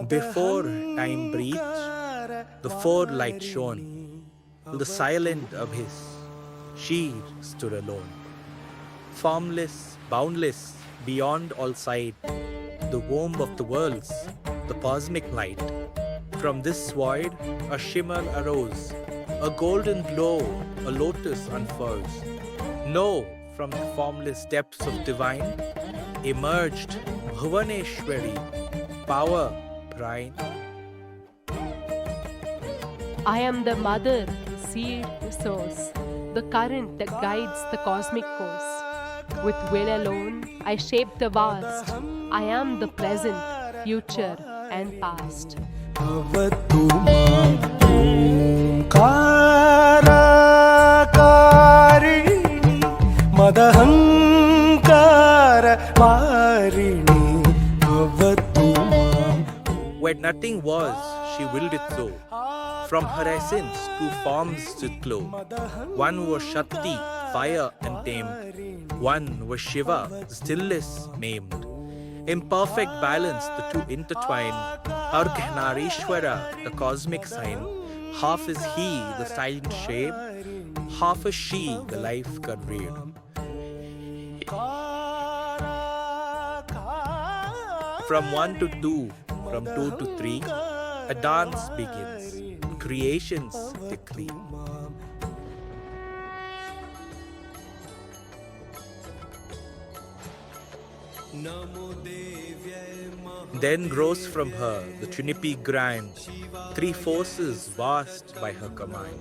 Before time breathed, the four light shone. To the silent abyss, she stood alone. Formless, boundless, beyond all sight, the womb of the worlds, the cosmic light. From this void, a shimmer arose, a golden glow, a lotus unfurls. No, from the formless depths of divine, emerged Bhuvaneshwari, power, pride. I am the mother, seed, source, the current that guides the cosmic course. With will alone, I shape the vast. I am the present, future, and past. Where nothing was, she willed it so. From her essence, two forms did glow. One was Shakti, fire untamed. One was Shiva, stillness maimed. Imperfect balance, the two intertwine. Ardhanarishwara, the cosmic sign. Half is he, the silent shape. Half is she, the life conveyed. From one to two, from two to three, a dance begins. Creations decree. Then grows from her the Trinity grand, three forces vast by her command.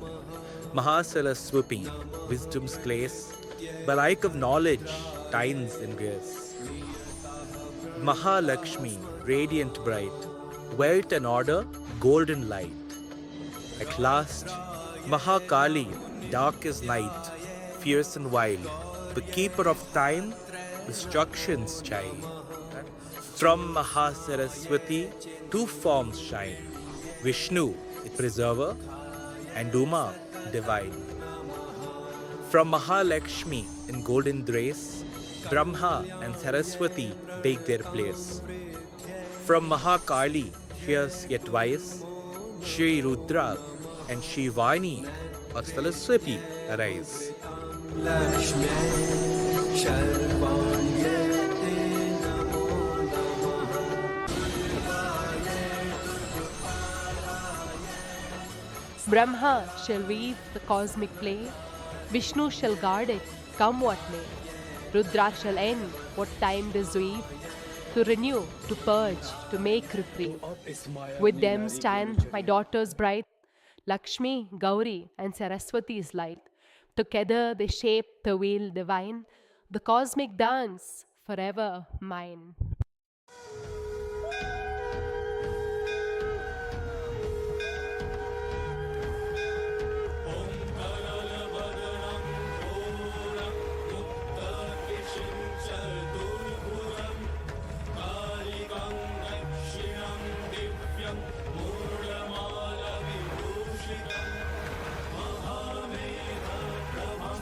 Mahasaraswati, wisdom's place, the like of knowledge, times in grace. Mahalakshmi, radiant bright, wealth and order, golden light. At last, Mahakali, dark as night, fierce and wild, the keeper of time, destruction's child. From Mahasaraswati, two forms shine, Vishnu, the preserver, and Uma, divine. From Mahalakshmi in golden dress, Brahma and Saraswati take their place. From Mahakali, fierce yet wise, Shri Rudra and Shivani or Saraswati arise. Brahma shall weave the cosmic play, Vishnu shall guard it, come what may. Rudra shall end what time does weave, to renew, to purge, to make reprieve. With them stand my daughters bright, Lakshmi, Gauri, and Saraswati's light. Together they shape the wheel divine, the cosmic dance forever mine.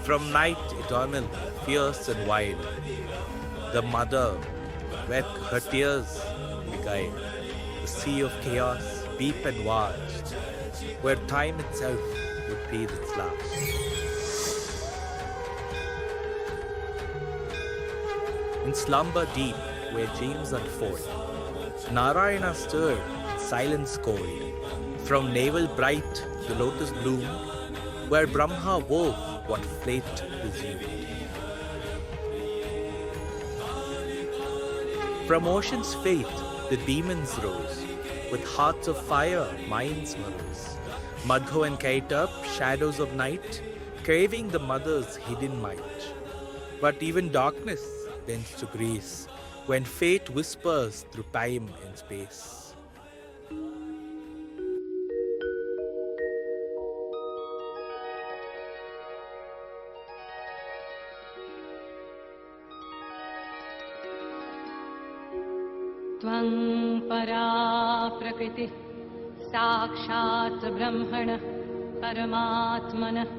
From night eternal, fierce and wide, the mother, with her tears beguiled, the sea of chaos, deep and vast, where time itself would breathe its last. In slumber deep, where dreams unfold, Narayana stirred, silence cold. From navel bright, the lotus bloomed, where Brahma wove what fate resumed. From ocean's fate, the demons rose, with hearts of fire, minds morose. Madhu and Kaitab, shadows of night, craving the mother's hidden might. But even darkness bends to grace, when fate whispers through time and space. त्वं परा प्रकृतिः साक्षात् ब्रह्मणः परमात्मनः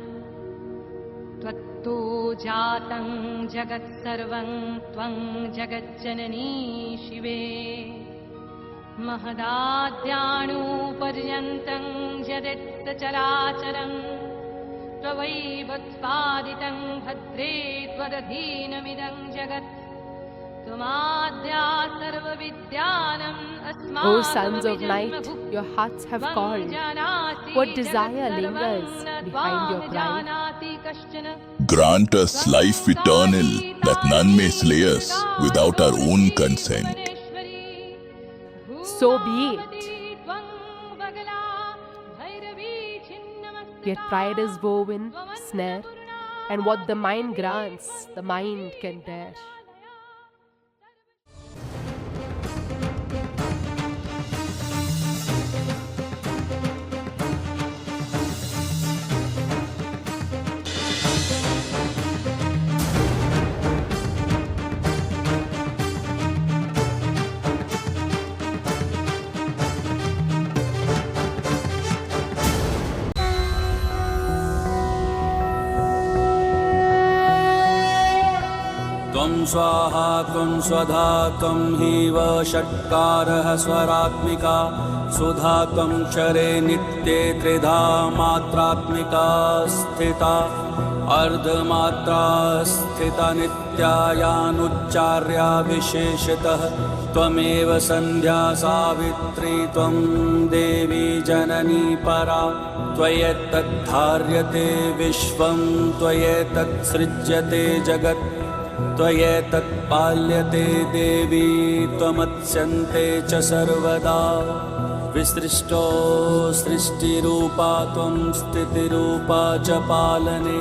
त्वत्तो जातं जगत्सर्वं त्वं जगज्जननी शिवे महदाद्याणुपर्यन्तं यदित्तचराचरं त्ववैवोत्पादितं भद्रे त्वदधीनमिदं जगत् त्वमाद्या सर्वविद्यानाम् अस्माकं O sons of night, your hearts have called. What desire lingers behind your pride? Grant us life eternal, that none may slay us without our own consent. So be it. Yet pride is woven, snare, and what the mind grants, the mind can bear. त्वं स्वाहा त्वं स्वधा त्वं heave षट्कारः Swaratmika सुधा त्वं क्षरे नित्ये त्रिधा मात्रात्मिका स्थिता अर्धमात्रा स्थिता नित्यायानुच्चार्या विशेषतः त्वमेव सन्ध्या सावित्री त्वं देवी जननी परा त्वयैतद्धार्यते विश्वं त्वयैतत्सृज्यते जगत् त्वयैतत्पाल्यते देवी त्वमत्स्यन्ते च सर्वदा विसृष्टो सृष्टिरूपा त्वं स्थितिरूपा च पालने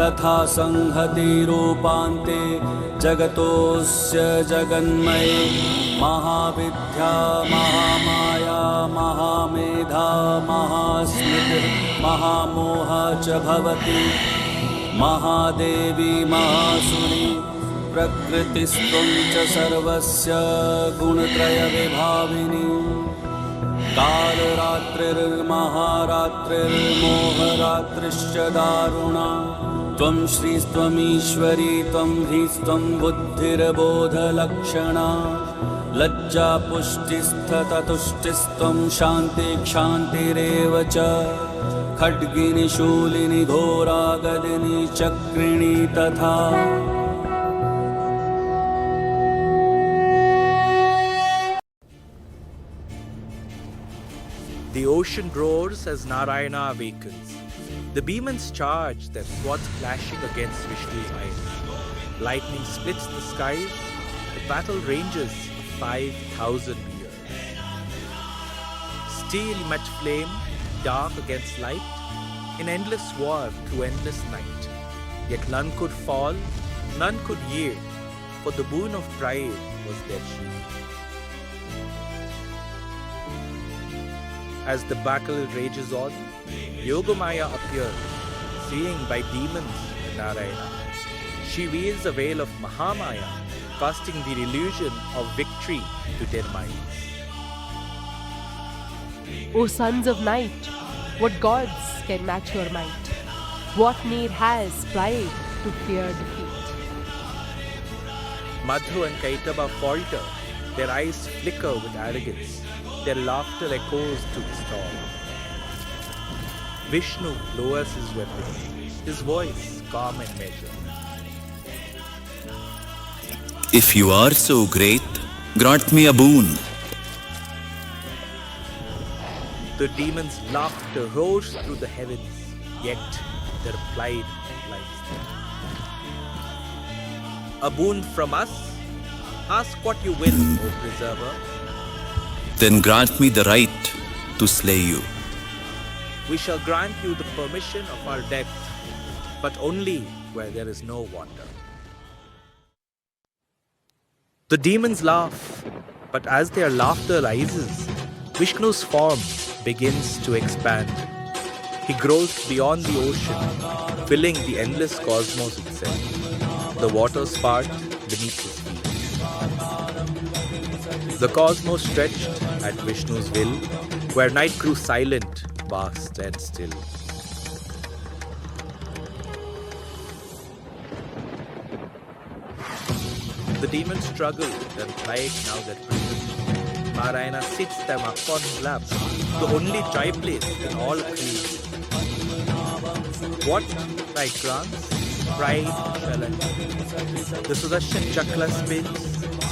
तथा संहतिरूपान्ते जगतोऽस्य जगन्मये महाविद्या महामाया महामेधा महास्मृतिः महामोहा च भवति महादेवी महासुरी प्रकृतिस्त्वं च सर्वस्य गुणत्रयविभाविनी कालरात्रिर्महारात्रिर्मोहरात्रिश्च दारुणा त्वं श्रीस्त्वमीश्वरी त्वं ह्रीस्त्वं बुद्धिर्बोधलक्षणा लज्जा पुष्टिस्तततुष्टिस्त्वं शान्तिक्षान्तिरेव च खड्गिनी शूलिनी घोरा गदिनी चक्रिणी तथा The ocean roars as Narayana awakens. The demons charge, their swords clashing against Vishnu's eyes. Lightning splits the skies. The battle ranges 5,000 years. Steel met flame, dark against light, in endless war through endless night. Yet none could fall, none could yield, for the boon of pride was their shield. As the battle rages on, Yogamaya appears, seeing by demons Narayana. She weaves a veil of Mahamaya, casting the illusion of victory to their minds. O sons of night, what gods can match your might? What need has pride to fear defeat? Madhu and Kaitava falter, their eyes flicker with arrogance, their laughter echoes to the storm. Vishnu lowers his weapon, his voice calm and measured. If you are so great, grant me a boon. The demons' laughter roars through the heavens, yet their pride lies there. A boon from us? Ask what you will, O preserver. Then grant me the right to slay you. We shall grant you the permission of our death, but only where there is no water. The demons laugh, but as their laughter rises, Vishnu's form begins to expand. He grows beyond the ocean, filling the endless cosmos itself. The waters part beneath his feet. The cosmos stretched at Vishnu's will, where night grew silent, vast and still. The demons struggle and fight now that prison. Narayana sits them upon his lap, the only dry place in all creation. What thy grants, pride shall enter. The Sudarshan Chakra spins,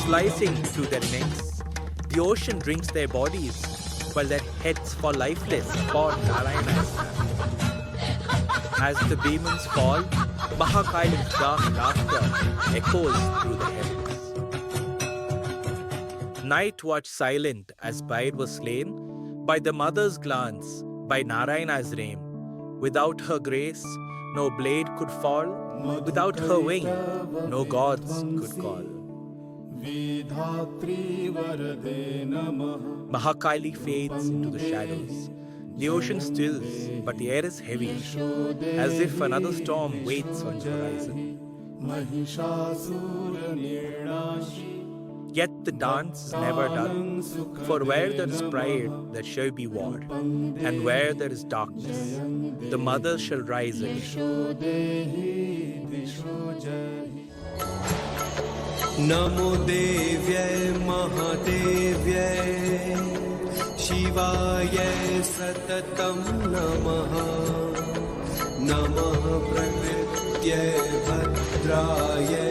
slicing through their necks. The ocean drinks their bodies, while their heads fall lifeless upon Narayana's lap. As the demons fall, Mahakali's dark laughter echoes through the heavens. Night watched silent as bride was slain by the mother's glance, by Narayana's reign. Without her grace, no blade could fall. Without her wing, no gods could call. Mahakali fades into the shadows. The ocean stills, but the air is heavy, as if another storm waits on the horizon. Yet the dance is never done, for where there is pride, there shall be war, and where there is darkness, the mother shall rise again. नमो देव्यै महादेव्यै शिवाय सततं नमः नमः प्रकृत्यै भद्राय